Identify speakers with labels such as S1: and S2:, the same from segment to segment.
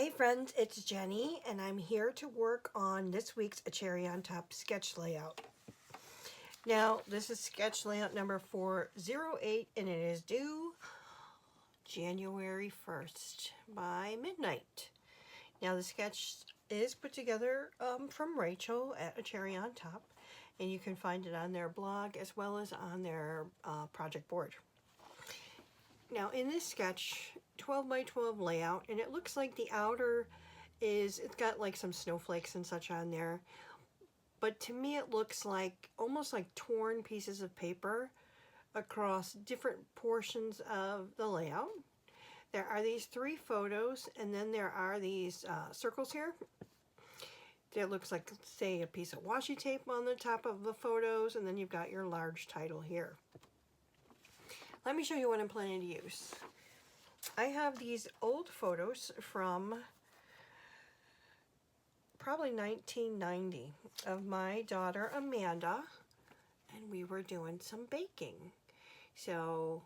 S1: Hey friends, it's Jenny, and I'm here to work on this week's A Cherry on Top sketch layout. Now, this is sketch layout number 408, and it is due January 1st by midnight. Now, the sketch is put together from Rachel at A Cherry on Top, and you can find it on their blog as well as on their project board. Now, in this sketch, 12 by 12 layout, and it looks like the outer it's got like some snowflakes and such on there, but to me it looks like almost like torn pieces of paper across different portions of the layout. There are these 3 photos, and then there are these circles here. It looks like, say, a piece of washi tape on the top of the photos, and then you've got your large title here. Let me show you what I'm planning to use. I have these old photos from probably 1990 of my daughter Amanda, and we were doing some baking. So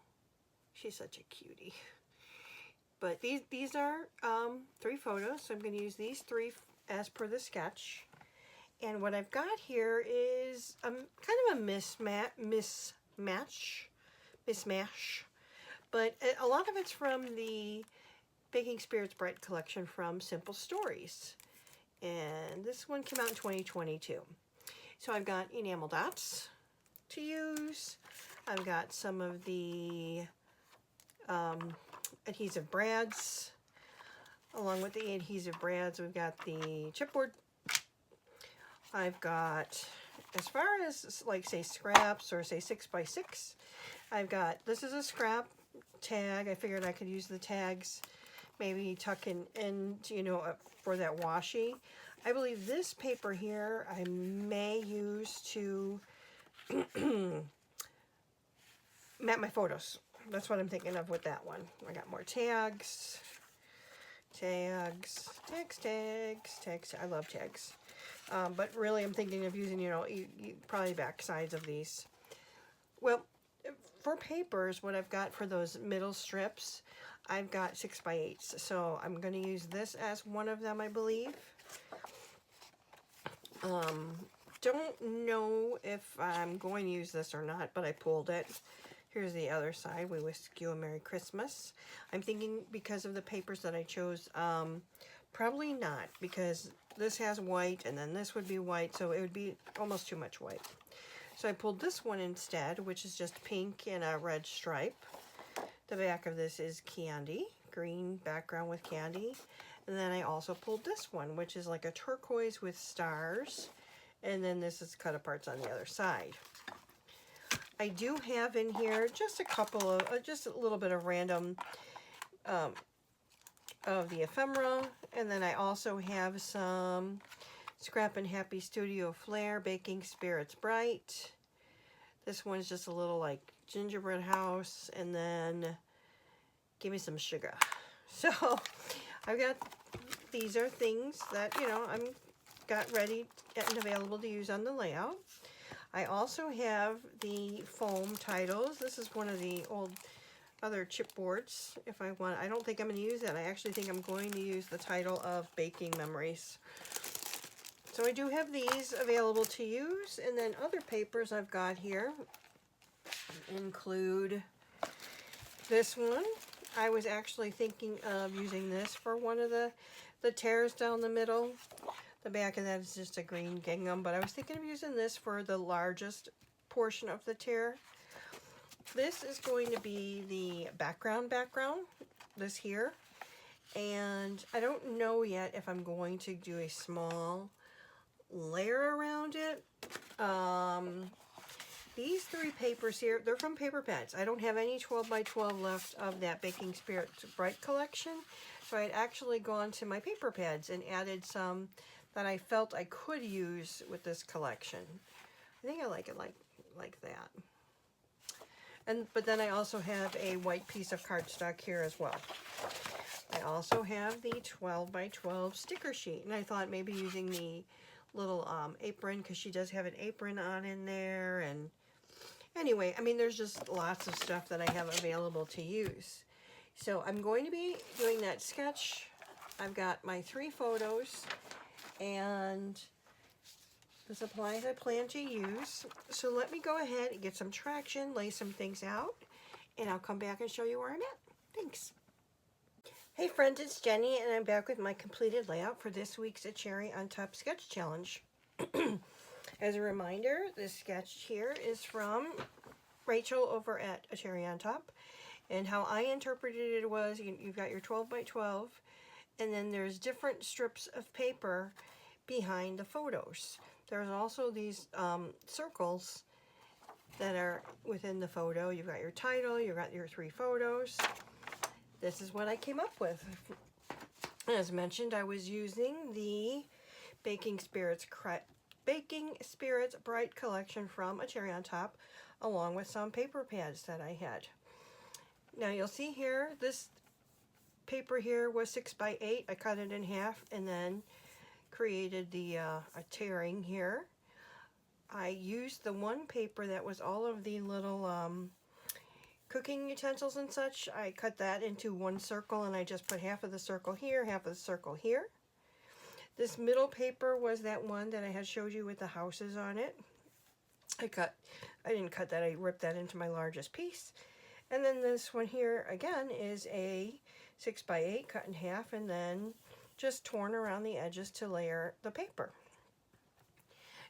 S1: she's such a cutie. But these are 3 photos, so I'm going to use these 3 as per the sketch. And what I've got here is kind of a mismatch, but a lot of it's from the Baking Spirits Bright collection from Simple Stories. And this one came out in 2022. So I've got enamel dots to use. I've got some of the adhesive brads. Along with the adhesive brads, we've got the chipboard. I've got, as far as like say scraps or say 6x6, I've got, this is a scrap tag. I figured I could use the tags, maybe tuck in you know, for that washi. I believe this paper here I may use to map my photos. That's what I'm thinking of with that one. I got more tags. Tags. I love tags. But really I'm thinking of using, you know, probably back sides of these. Well, for papers, what I've got for those middle strips, I've got 6x8s. So I'm going to use this as one of them, I believe. Don't know if I'm going to use this or not, but I pulled it. Here's the other side. We wish you a Merry Christmas. I'm thinking because of the papers that I chose, probably not, because this has white and then this would be white, so it would be almost too much white. So I pulled this one instead, which is just pink and a red stripe. The back of this is candy, green background with candy. And then I also pulled this one, which is like a turquoise with stars. And then this is cut aparts on the other side. I do have in here just a couple of, just a little bit of random of the ephemera. And then I also have some Scrap and Happy Studio Flair Baking Spirits Bright. This one's just a little like gingerbread house, and then give me some sugar. So I've got, these are things that, you know, I'm got ready and available to use on the layout. I also have the foam titles. This is one of the old other chipboards. If I want, I don't think I'm going to use that. I actually think I'm going to use the title of Baking Memories. So I do have these available to use, and then other papers I've got here include this one. I was actually thinking of using this for one of the tears down the middle. The back of that is just a green gingham, but I was thinking of using this for the largest portion of the tear. This is going to be the background, this here. And I don't know yet if I'm going to do a small layer around it. These 3 papers here, they're from Paper Pads. I don't have any 12 by 12 left of that Baking Spirits Bright collection. So I'd actually gone to my Paper Pads and added some that I felt I could use with this collection. I think I like it like that. But then I also have a white piece of cardstock here as well. I also have the 12 by 12 sticker sheet, and I thought maybe using the little apron, because she does have an apron on in there. And anyway, I mean, there's just lots of stuff that I have available to use. So I'm going to be doing that sketch I've got my 3 photos and the supplies I plan to use. So let me go ahead and get some traction, lay some things out, and I'll come back and show you where I'm at. Thanks. Hey friends, it's Jenny, and I'm back with my completed layout for this week's A Cherry on Top Sketch Challenge. As a reminder, this sketch here is from Rachel over at A Cherry on Top, and how I interpreted it was you've got your 12 by 12, and then there's different strips of paper behind the photos. There's also these circles that are within the photo. You've got your title, you've got your 3 photos. This is what I came up with. As mentioned, I was using the Baking Spirits Bright collection from A Cherry on Top, along with some paper pads that I had. Now you'll see here, this paper here was 6 by 8. I cut it in half and then created the a tearing here. I used the one paper that was all of the little cooking utensils and such. I cut that into one circle, and I just put half of the circle here, half of the circle here. This middle paper was that one that I had showed you with the houses on it. I didn't cut that, I ripped that into my largest piece. And then this one here again is a 6 by 8 cut in half and then just torn around the edges to layer the paper.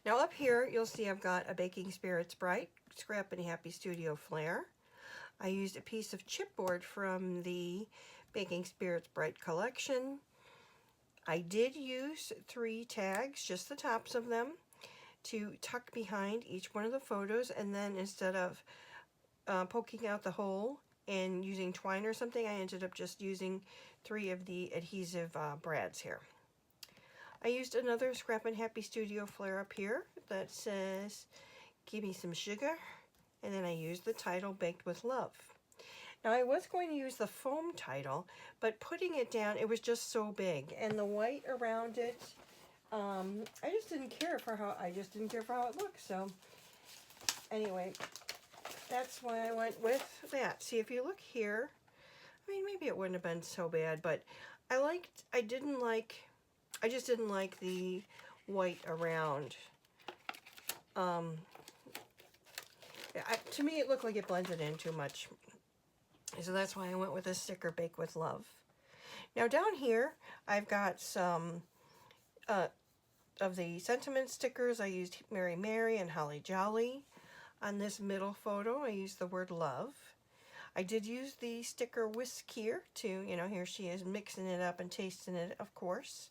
S1: Now up here you'll see I've got a Baking Spirits Bright Scrap and Happy Studio Flare. I used a piece of chipboard from the Baking Spirits Bright collection. I did use 3 tags, just the tops of them, to tuck behind each one of the photos, and then instead of poking out the hole and using twine or something, I ended up just using 3 of the adhesive brads here. I used another Scrap and Happy Studio Flare up here that says, "Give me some sugar," and then I used the title, "Baked with Love." Now I was going to use the foam title, but putting it down, it was just so big, and the white around it, I just didn't care for how it looked. So anyway, that's why I went with that. See, if you look here, I mean, maybe it wouldn't have been so bad, but I just didn't like the white around. To me, it looked like it blended in too much. So that's why I went with a sticker, Bake with Love. Now down here, I've got some of the sentiment stickers. I used Mary Mary and Holly Jolly. On this middle photo, I used the word love. I did use the sticker Whisk here too. Here she is mixing it up and tasting it, of course.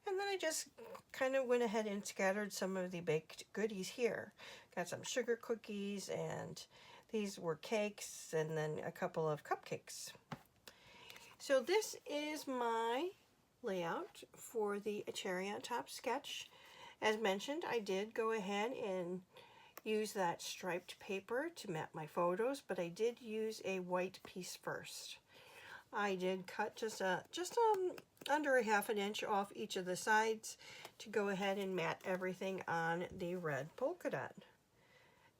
S1: And then I just kind of went ahead and scattered some of the baked goodies here. Got some sugar cookies, and these were cakes, and then a couple of cupcakes. So this is my layout for the A Cherry on Top sketch. As mentioned, I did go ahead and use that striped paper to map my photos, but I did use a white piece first. I did cut just under a ½ inch off each of the sides to go ahead and mat everything on the red polka dot.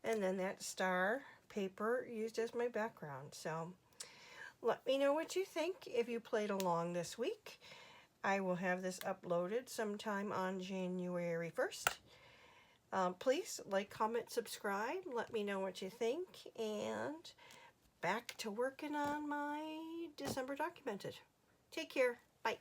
S1: And then that star paper used as my background. So let me know what you think if you played along this week. I will have this uploaded sometime on January 1st. Please like, comment, subscribe. Let me know what you think. And back to working on my December documented. Take care. Bye.